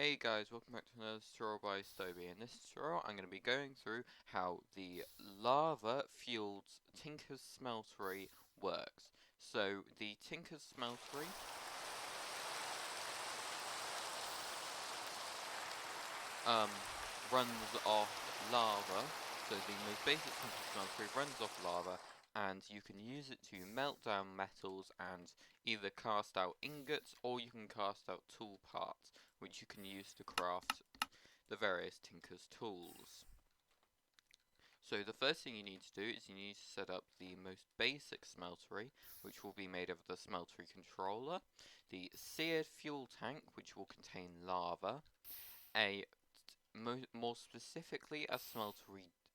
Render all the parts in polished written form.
Hey guys, welcome back to another tutorial by SToby. In this tutorial, I'm going to be going through how the lava-fueled Tinker's Smeltery works. So, the Tinker's Smeltery runs off lava. So the most basic Tinker's Smeltery runs off lava, and you can use it to melt down metals and either cast out ingots, or you can cast out tool parts, which you can use to craft the various Tinker's tools. So the first thing you need to do is you need to set up the most basic smeltery, which will be made of the smeltery controller, the seared fuel tank, which will contain lava, a more specifically a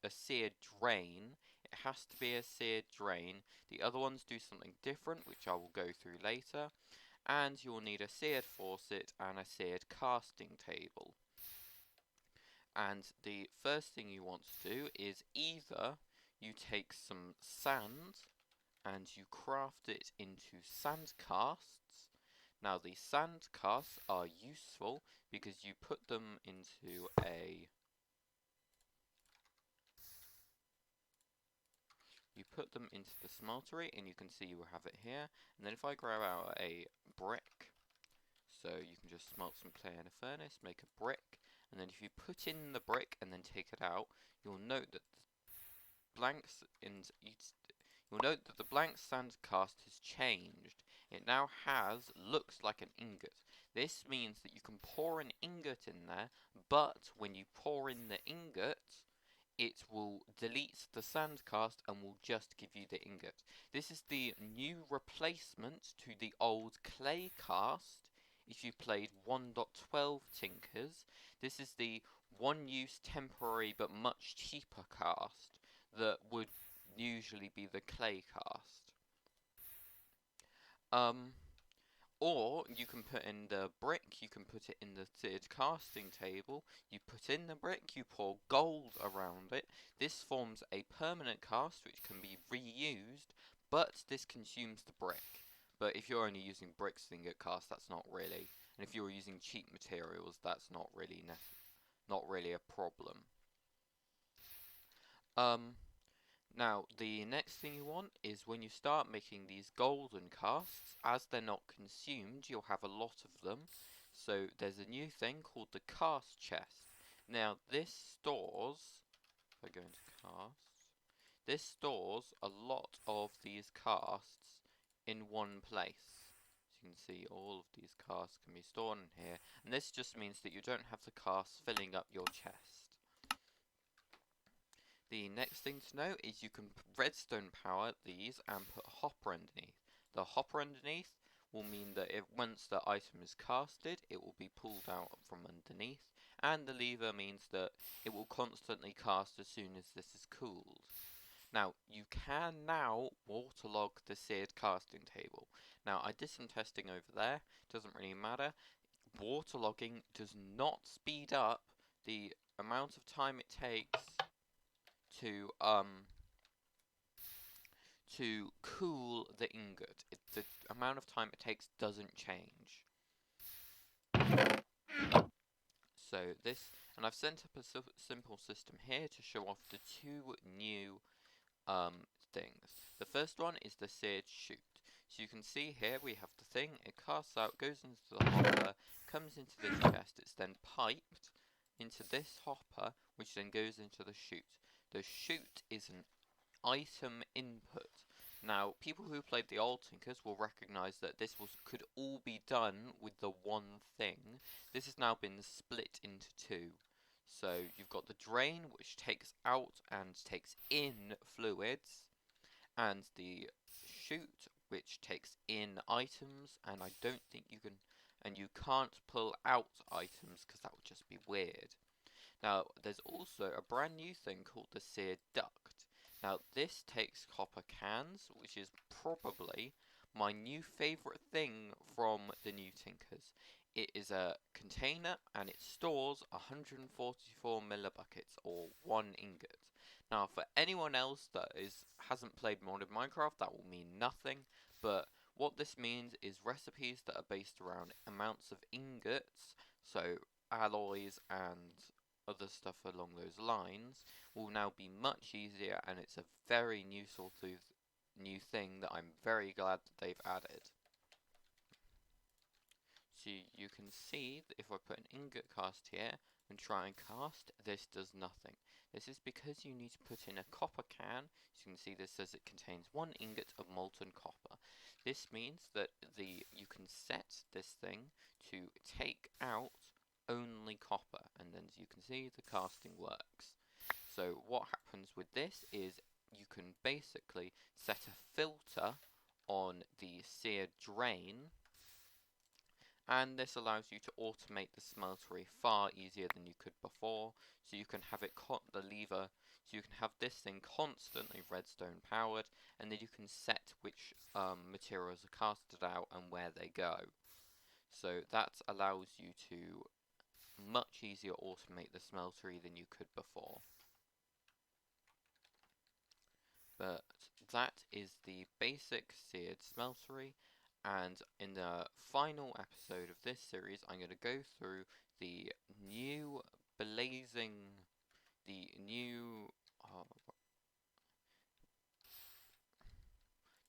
seared drain. It has to be a seared drain. The other ones do something different, which I will go through later. And you'll need a seared faucet and a seared casting table. And the first thing you want to do is either you take some sand and you craft it into sand casts. Now the sand casts are useful because you put them into the smeltery, and you can see you have it here. And then if I grab out a brick, so you can just smelt some clay in a furnace, make a brick, and then if you put in the brick and then take it out, you'll note that the blank sand cast has changed. It now looks like an ingot. This means that you can pour an ingot in there, but when you pour in the ingot, it will delete the sand cast and will just give you the ingot. This is the new replacement to the old clay cast. If you played 1.12 Tinkers, this is the one-use temporary but much cheaper cast that would usually be the clay cast. Or you can put in the brick, you can put it in the seared casting table, you put in the brick, you pour gold around it. This forms a permanent cast which can be reused, but this consumes the brick. But if you're only using bricks to get cast, that's not really, and if you're using cheap materials, that's not really a problem. Now, the next thing you want is when you start making these golden casts, as they're not consumed, you'll have a lot of them. So there's a new thing called the cast chest. Now, this stores, if I go into casts, this stores a lot of these casts in one place. So you can see all of these casts can be stored in here, and this just means that you don't have the casts filling up your chest. The next thing to know is you can redstone power these and put a hopper underneath. The hopper underneath will mean that once the item is casted, it will be pulled out from underneath, and the lever means that it will constantly cast as soon as this is cooled. Now, you can now waterlog the seared casting table. Now, I did some testing over there, doesn't really matter. Waterlogging does not speed up the amount of time it takes to cool the ingot. The amount of time it takes doesn't change. So and I've set up a simple system here to show off the two new things. The first one is the seared chute. So you can see here we have the thing, it casts out, goes into the hopper, comes into this chest, it's then piped into this hopper, which then goes into the chute. The chute is an item input. Now, people who played the old Tinkers will recognise that this could all be done with the one thing. This has now been split into two. So you've got the drain, which takes out and takes in fluids, and the chute, which takes in items, and I don't think you can, and you can't pull out items because that would just be weird. Now, there's also a brand new thing called the seared duct. Now, this takes copper cans, which is probably my new favourite thing from the new Tinkers. It is a container and it stores 144 millibuckets, or 1 ingot. Now, for anyone else that hasn't played modded Minecraft, that will mean nothing, but what this means is recipes that are based around amounts of ingots. So alloys and other stuff along those lines will now be much easier, and it's a very new sort of new thing that I'm very glad that they've added. So you can see that if I put an ingot cast here and try and cast, this does nothing. This is because you need to put in a copper can. So you can see this says it contains 1 ingot of molten copper. This means that you can set this thing to take out only copper, and then as you can see the casting works. So what happens with this is you can basically set a filter on the Seared Drain, and this allows you to automate the smeltery far easier than you could before. So you can have it the lever, so you can have this thing constantly redstone powered, and then you can set which materials are casted out and where they go. So that allows you to much easier automate the smeltery than you could before. But that is the basic seared smeltery, and in the final episode of this series I'm going to go through the new blazing, the new,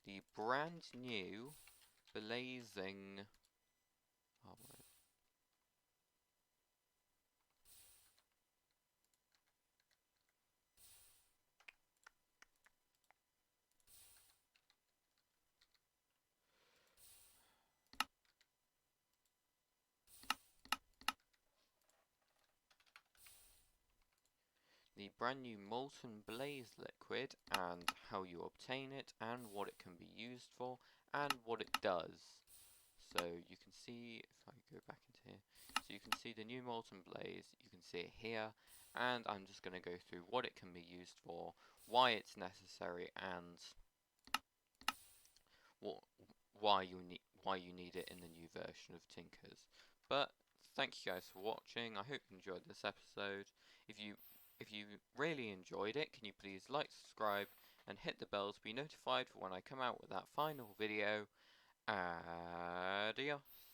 the brand new blazing, the brand new molten blaze liquid, and how you obtain it, and what it can be used for, and what it does. So you can see, if I go back into here, so you can see the new molten blaze, you can see it here, and I'm just going to go through what it can be used for, why it's necessary, and why you need it in the new version of Tinkers. But thank you guys for watching. I hope you enjoyed this episode. If you really enjoyed it, can you please like, subscribe, and hit the bell to be notified for when I come out with that final video. Adios.